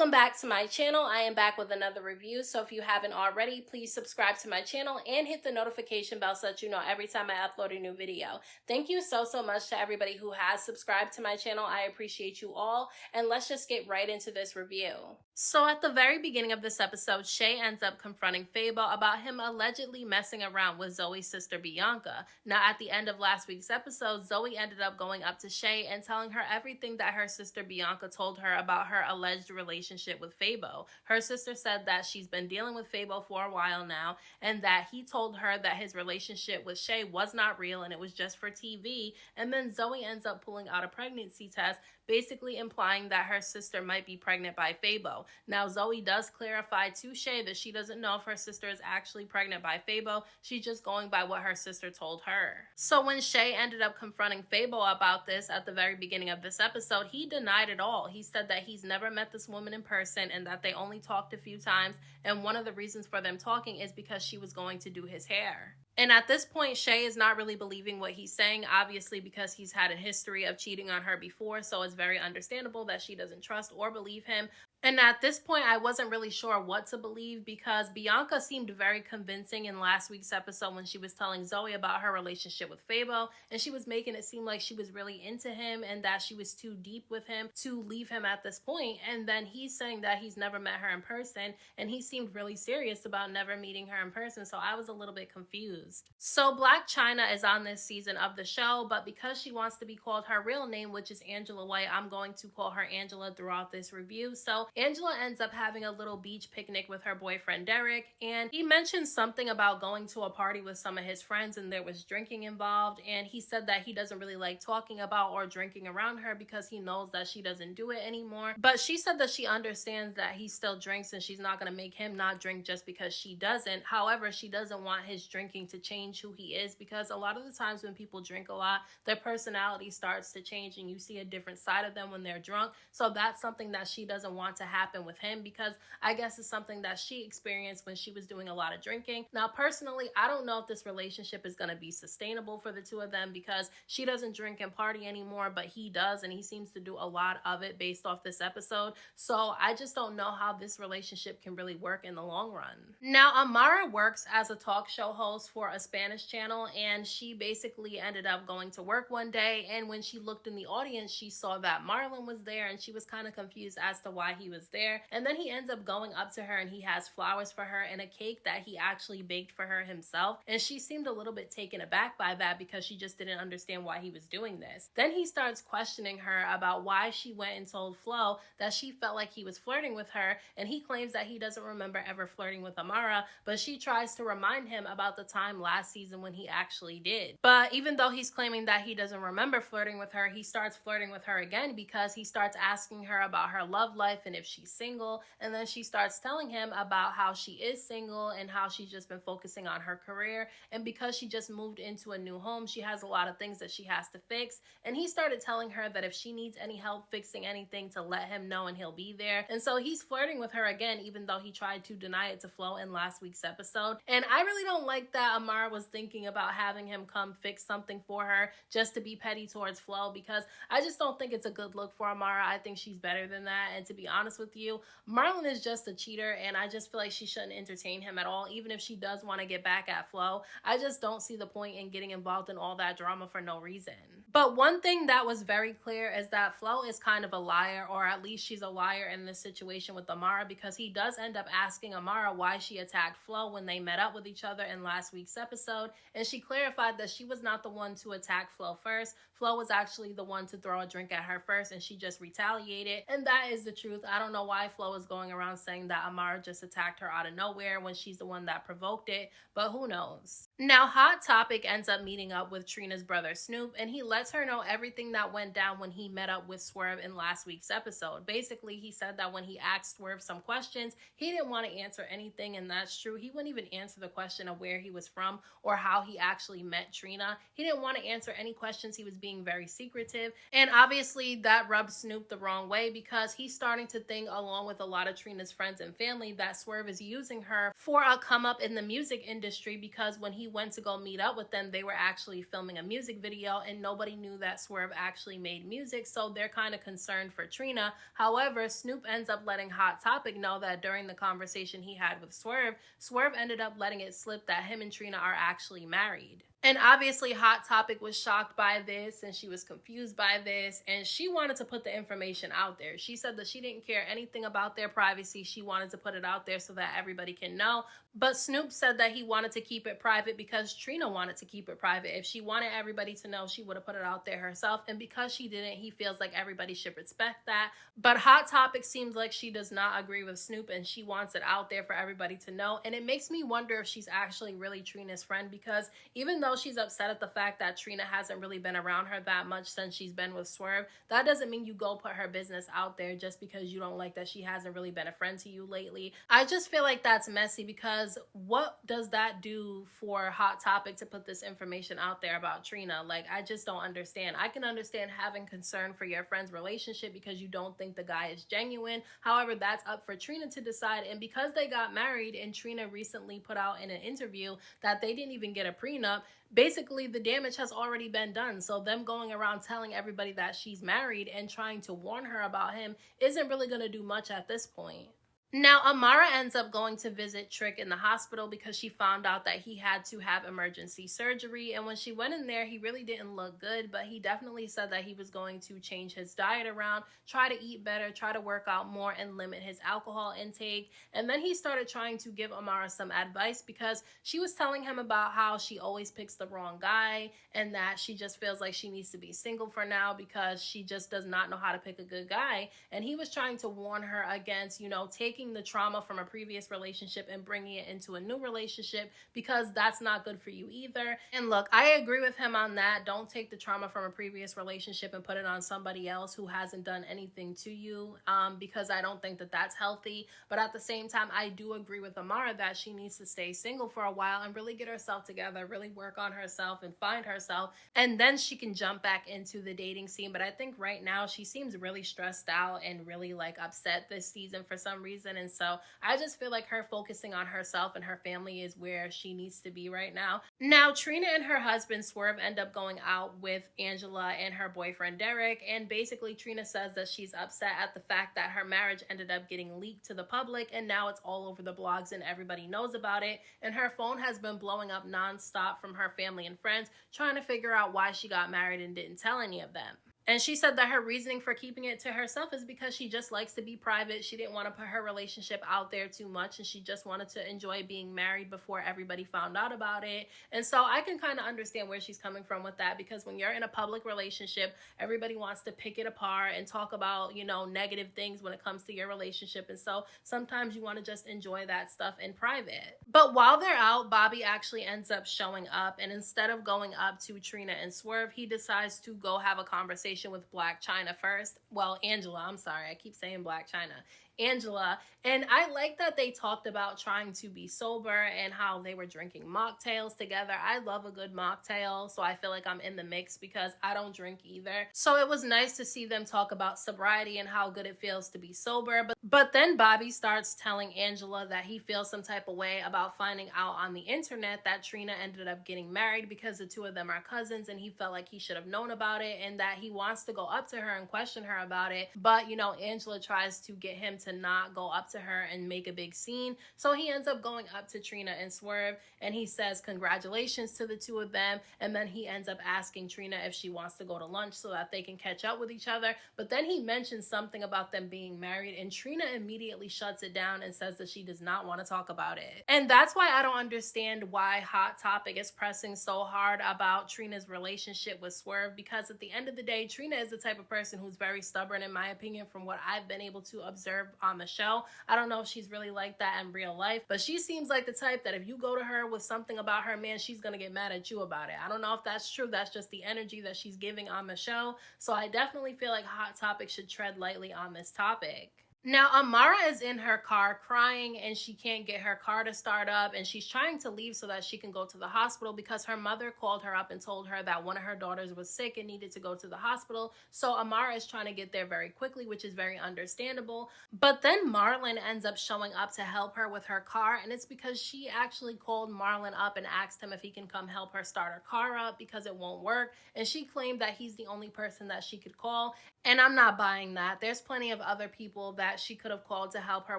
Welcome back to my channel. I am back with another review. So if you haven't already, please subscribe to my channel and hit the notification bell so that you know every time I upload a new video. Thank you so much to everybody who has subscribed to my channel. I appreciate you all. And let's just get right into this review. So at the very beginning of this episode, Shay ends up confronting Fabo about him allegedly messing around with Zoey's sister Bianca. Now at the end of last week's episode, Zoey ended up going up to Shay and telling her everything that her sister Bianca told her about her alleged relationship with Fabo. Her sister said that she's been dealing with Fabo for a while now and that he told her that his relationship with Shay was not real and it was just for TV. And then Zoey ends up pulling out a pregnancy test, basically implying that her sister might be pregnant by Fabo. Now, Zoey does clarify to Shay that she doesn't know if her sister is actually pregnant by Fabo. She's just going by what her sister told her. So when Shay ended up confronting Fabo about this at the very beginning of this episode, he denied it all. He said that he's never met this woman in person and that they only talked a few times. And one of the reasons for them talking is because she was going to do his hair. And at this point, Shay is not really believing what he's saying, obviously because he's had a history of cheating on her before, so it's very understandable that she doesn't trust or believe him. And at this point, I wasn't really sure what to believe because Bianca seemed very convincing in last week's episode when she was telling Zoey about her relationship with Fabo, and she was making it seem like she was really into him and that she was too deep with him to leave him at this point. And then he's saying that he's never met her in person, and he seemed really serious about never meeting her in person, so I was a little bit confused. So Black China is on this season of the show, but because she wants to be called her real name, which is Angela White, I'm going to call her Angela throughout this review. So Angela ends up having a little beach picnic with her boyfriend Derek, and he mentioned something about going to a party with some of his friends and there was drinking involved, and he said that he doesn't really like talking about or drinking around her because he knows that she doesn't do it anymore. But she said that she understands that he still drinks and she's not going to make him not drink just because she doesn't. However, she doesn't want his drinking to change who he is because a lot of the times when people drink a lot, their personality starts to change and you see a different side of them when they're drunk. So that's something that she doesn't want to happen with him because I guess it's something that she experienced when she was doing a lot of drinking. Now, personally, I don't know if this relationship is going to be sustainable for the two of them because she doesn't drink and party anymore, but he does, and he seems to do a lot of it based off this episode. So I just don't know how this relationship can really work in the long run. Now, Amara works as a talk show host for a Spanish channel, and she basically ended up going to work one day, and when she looked in the audience, she saw that Marlin was there, and she was kind of confused as to why he was there. And then he ends up going up to her and he has flowers for her and a cake that he actually baked for her himself. And she seemed a little bit taken aback by that because she just didn't understand why he was doing this. Then he starts questioning her about why she went and told Flo that she felt like he was flirting with her, and he claims that he doesn't remember ever flirting with Amara, but she tries to remind him about the time last season when he actually did. But even though he's claiming that he doesn't remember flirting with her, he starts flirting with her again because he starts asking her about her love life and if she's single, and then she starts telling him about how she is single and how she's just been focusing on her career, and because she just moved into a new home, she has a lot of things that she has to fix. And he started telling her that if she needs any help fixing anything to let him know and he'll be there. And so he's flirting with her again, even though he tried to deny it to Flo in last week's episode. And I really don't like that Amara was thinking about having him come fix something for her just to be petty towards Flo, because I just don't think it's a good look for Amara. I think she's better than that, and to be honest with you, Marlin is just a cheater, and I just feel like she shouldn't entertain him at all, even if she does want to get back at Flo. I just don't see the point in getting involved in all that drama for no reason. But one thing that was very clear is that Flo is kind of a liar, or at least she's a liar in this situation with Amara, because he does end up asking Amara why she attacked Flo when they met up with each other in last week's episode, and she clarified that she was not the one to attack Flo first. Flo was actually the one to throw a drink at her first, and she just retaliated, and that is the truth. I don't know why Flo is going around saying that Amara just attacked her out of nowhere when she's the one that provoked it, but who knows. Now, Hot Topic ends up meeting up with Trina's brother Snoop, and he lets her know everything that went down when he met up with Swerve in last week's episode. Basically, he said that when he asked Swerve some questions, he didn't want to answer anything, and that's true. He wouldn't even answer the question of where he was from or how he actually met Trina. He didn't want to answer any questions. He was being very secretive, and obviously that rubbed Snoop the wrong way because he's starting to think, along with a lot of Trina's friends and family, that Swerve is using her for a come up in the music industry, because when he went to go meet up with them, they were actually filming a music video and nobody everybody knew that Swerve actually made music, so they're kind of concerned for Trina. However, Snoop ends up letting Hot Topic know that during the conversation he had with Swerve, Swerve ended up letting it slip that him and Trina are actually married. And obviously, Hot Topic was shocked by this and she was confused by this, and she wanted to put the information out there. She said that she didn't care anything about their privacy. She wanted to put it out there so that everybody can know. But Snoop said that he wanted to keep it private because Trina wanted to keep it private. If she wanted everybody to know, she would have put it out there herself. And because she didn't, he feels like everybody should respect that. But Hot Topic seems like she does not agree with Snoop and she wants it out there for everybody to know. And it makes me wonder if she's actually really Trina's friend, because even though she's upset at the fact that Trina hasn't really been around her that much since she's been with Swerve, that doesn't mean you go put her business out there just because you don't like that she hasn't really been a friend to you lately. I just feel like that's messy, because what does that do for Hot Topic to put this information out there about Trina? Like, I just don't understand. I can understand having concern for your friend's relationship because you don't think the guy is genuine. However, that's up for Trina to decide. And because they got married and Trina recently put out in an interview that they didn't even get a prenup, basically the damage has already been done. So them going around telling everybody that she's married and trying to warn her about him isn't really going to do much at this point. Now, Amara ends up going to visit Trick in the hospital because she found out that he had to have emergency surgery. And when she went in there, he really didn't look good, but he definitely said that he was going to change his diet around, try to eat better, try to work out more, and limit his alcohol intake. And then he started trying to give Amara some advice because she was telling him about how she always picks the wrong guy and that she just feels like she needs to be single for now because she just does not know how to pick a good guy. And he was trying to warn her against, taking the trauma from a previous relationship and bringing it into a new relationship, because that's not good for you either. And look, I agree with him on that. Don't take the trauma from a previous relationship and put it on somebody else who hasn't done anything to you, because I don't think that that's healthy. But at the same time, I do agree with Amara that she needs to stay single for a while and really get herself together, really work on herself and find herself, and then she can jump back into the dating scene. But I think right now she seems really stressed out and really upset this season for some reason. And so I just feel like her focusing on herself and her family is where she needs to be right now. Now, Trina and her husband Swerve end up going out with Angela and her boyfriend Derek. And basically Trina says that she's upset at the fact that her marriage ended up getting leaked to the public. And now it's all over the blogs and everybody knows about it. And her phone has been blowing up nonstop from her family and friends trying to figure out why she got married and didn't tell any of them. And she said that her reasoning for keeping it to herself is because she just likes to be private. She didn't want to put her relationship out there too much, and she just wanted to enjoy being married before everybody found out about it. And so I can kind of understand where she's coming from with that, because when you're in a public relationship, everybody wants to pick it apart and talk about, negative things when it comes to your relationship. And so sometimes you want to just enjoy that stuff in private. But while they're out, Bobby actually ends up showing up, and instead of going up to Trina and Swerve, he decides to go have a conversation with Black China first. Well, Angela, I'm sorry, I keep saying Black China. Angela. And I like that they talked about trying to be sober and how they were drinking mocktails together. I love a good mocktail, so I feel like I'm in the mix because I don't drink either. So it was nice to see them talk about sobriety and how good it feels to be sober. But then Bobby starts telling Angela that he feels some type of way about finding out on the internet that Trina ended up getting married because the two of them are cousins, and he felt like he should have known about it and that he wants to go up to her and question her about it. But, Angela tries to get him to not go up to her and make a big scene. So he ends up going up to Trina and Swerve, and he says congratulations to the two of them. And then he ends up asking Trina if she wants to go to lunch so that they can catch up with each other. But then he mentions something about them being married, and Trina immediately shuts it down and says that she does not want to talk about it. And that's why I don't understand why Hot Topic is pressing so hard about Trina's relationship with Swerve, because at the end of the day, Trina is the type of person who's very stubborn, in my opinion, from what I've been able to observe on the show. I don't know if she's really like that in real life, but she seems like the type that if you go to her with something about her man, she's gonna get mad at you about it. I don't know if that's true. That's just the energy that she's giving on the show. So I definitely feel like Hot Topic should tread lightly on this topic. Now, Amara is in her car crying and she can't get her car to start up, and she's trying to leave so that she can go to the hospital because her mother called her up and told her that one of her daughters was sick and needed to go to the hospital. So Amara is trying to get there very quickly, which is very understandable. But then Marlin ends up showing up to help her with her car, and it's because she actually called Marlin up and asked him if he can come help her start her car up because it won't work. And she claimed that he's the only person that she could call. And I'm not buying that. There's plenty of other people that she could have called to help her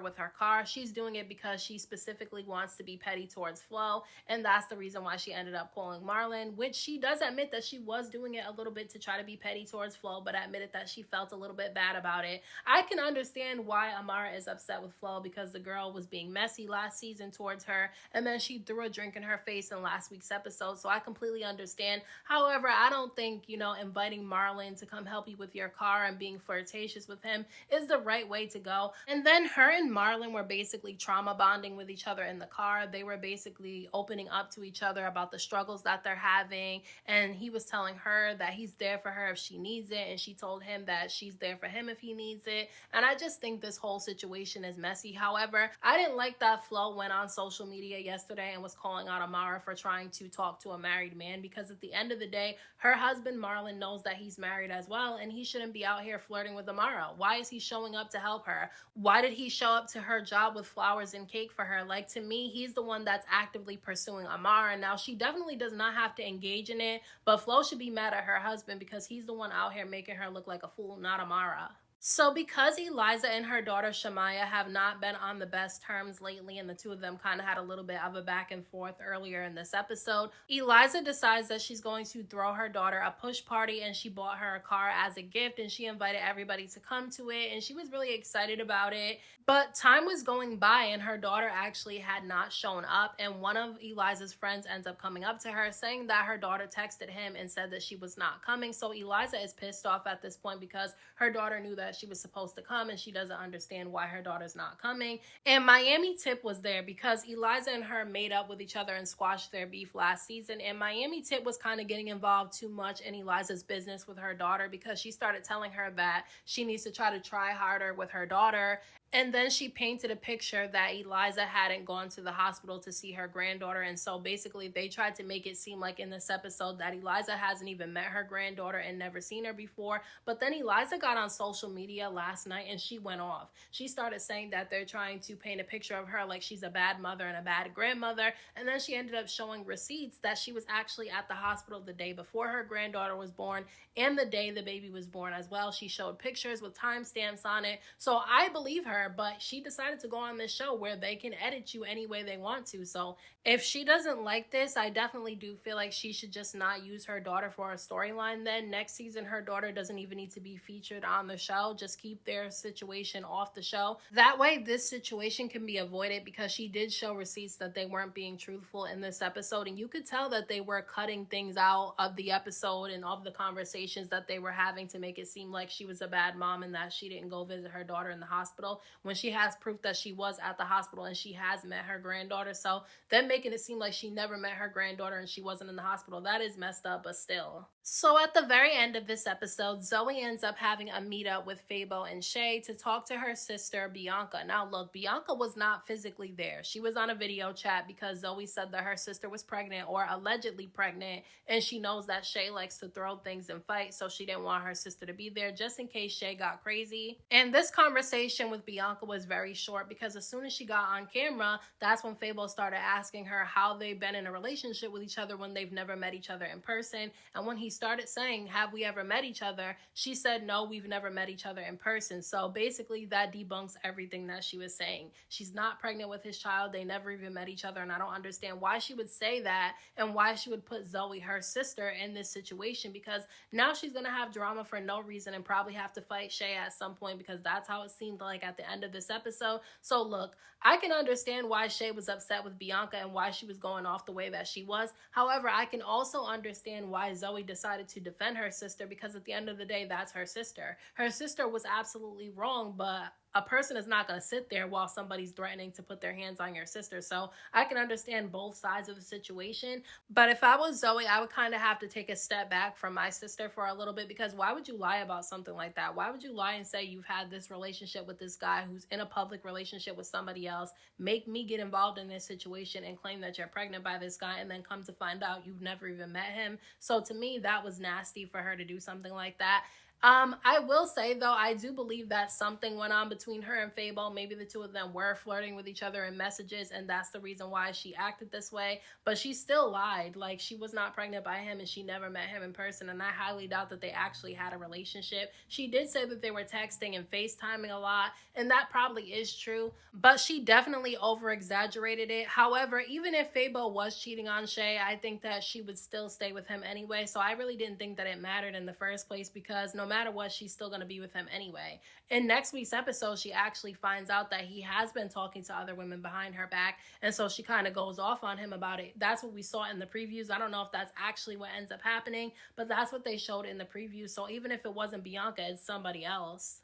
with her car. She's doing it because she specifically wants to be petty towards Flo, and that's the reason why she ended up calling Marlin, which she does admit that she was doing it a little bit to try to be petty towards Flo, but admitted that she felt a little bit bad about it. I can understand why Amara is upset with Flo because the girl was being messy last season towards her, and then she threw a drink in her face in last week's episode, so I completely understand. However, I don't think, inviting Marlin to come help you with your car and being flirtatious with him is the right way to go. And then her and Marlin were basically trauma bonding with each other in the car. They were basically opening up to each other about the struggles that they're having, and he was telling her that he's there for her if she needs it, and she told him that she's there for him if he needs it. And I just think this whole situation is messy. However, I didn't like that Flo went on social media yesterday and was calling out Amara for trying to talk to a married man, because at the end of the day, her husband Marlin knows that he's married as well, and he shouldn't be out here flirting with Amara. Why is he showing up to help her? Why did he show up to her job with flowers and cake for her? Like, to me, he's the one that's actively pursuing Amara. Now, she definitely does not have to engage in it, but Flo should be mad at her husband because he's the one out here making her look like a fool, not Amara. So because Eliza and her daughter Shamaya have not been on the best terms lately, and the two of them kind of had a little bit of a back and forth earlier in this episode, Eliza decides that she's going to throw her daughter a push party, and she bought her a car as a gift, and she invited everybody to come to it, and she was really excited about it. But time was going by and her daughter actually had not shown up, and one of Eliza's friends ends up coming up to her saying that her daughter texted him and said that she was not coming. So Eliza is pissed off at this point because her daughter knew that she was supposed to come, and she doesn't understand why her daughter's not coming. And Miami Tip was there because Eliza and her made up with each other and squashed their beef last season, and Miami Tip was kind of getting involved too much in Eliza's business with her daughter because she started telling her that she needs to try harder with her daughter. And then she painted a picture that Eliza hadn't gone to the hospital to see her granddaughter. And so basically they tried to make it seem like in this episode that Eliza hasn't even met her granddaughter and never seen her before. But then Eliza got on social media last night and she went off. She started saying that they're trying to paint a picture of her like she's a bad mother and a bad grandmother. And then she ended up showing receipts that she was actually at the hospital the day before her granddaughter was born and the day the baby was born as well. She showed pictures with timestamps on it. So I believe her, but she decided to go on this show where they can edit you any way they want to. So if she doesn't like this, I definitely do feel like she should just not use her daughter for a storyline. Then next season, her daughter doesn't even need to be featured on the show. Just keep their situation off the show. That way, this situation can be avoided, because she did show receipts that they weren't being truthful in this episode. And you could tell that they were cutting things out of the episode and of the conversations that they were having to make it seem like she was a bad mom and that she didn't go visit her daughter in the hospital, when she has proof that she was at the hospital and she has met her granddaughter. So them making it seem like she never met her granddaughter and she wasn't in the hospital, that is messed up, but still. So at the very end of this episode, Zoey ends up having a meetup with Fabo and Shay to talk to her sister Bianca. Now look, Bianca was not physically there. She was on a video chat because Zoey said that her sister was pregnant, or allegedly pregnant, and she knows that Shay likes to throw things and fight, so she didn't want her sister to be there just in case Shay got crazy. And this conversation with Bianca was very short, because as soon as she got on camera, that's when Fabo started asking her how they've been in a relationship with each other when they've never met each other in person. And when he started saying, have we ever met each other, she said, no, we've never met each other in person. So basically that debunks everything that she was saying. She's not pregnant with his child. They never even met each other. And I don't understand why she would say that and why she would put Zoey, her sister, in this situation, because now she's going to have drama for no reason and probably have to fight Shay at some point, because that's how it seemed like at the end of this episode. So look, I can understand why Shay was upset with Bianca and why she was going off the way that she was. However, I can also understand why Zoey decided to defend her sister, because at the end of the day, that's her sister. Her sister was absolutely wrong, but a person is not going to sit there while somebody's threatening to put their hands on your sister. So I can understand both sides of the situation. But if I was Zoey, I would kind of have to take a step back from my sister for a little bit, because why would you lie about something like that? Why would you lie and say you've had this relationship with this guy who's in a public relationship with somebody else, make me get involved in this situation and claim that you're pregnant by this guy, and then come to find out you've never even met him? So to me, that was nasty for her to do something like that. I will say though, I do believe that something went on between her and Fabo. Maybe the two of them were flirting with each other in messages, and that's the reason why she acted this way. But she still lied. Like, she was not pregnant by him and she never met him in person, and I highly doubt that they actually had a relationship. She did say that they were texting and FaceTiming a lot, and that probably is true, but she definitely over exaggerated it. However, even if Fabo was cheating on Shay, I think that she would still stay with him anyway. So I really didn't think that it mattered in the first place, because no matter what, she's still going to be with him anyway. In next week's episode, she actually finds out that he has been talking to other women behind her back, and so she kind of goes off on him about it. That's what we saw in the previews. I don't know if that's actually what ends up happening, but that's what they showed in the previews. So even if it wasn't Bianca, it's somebody else.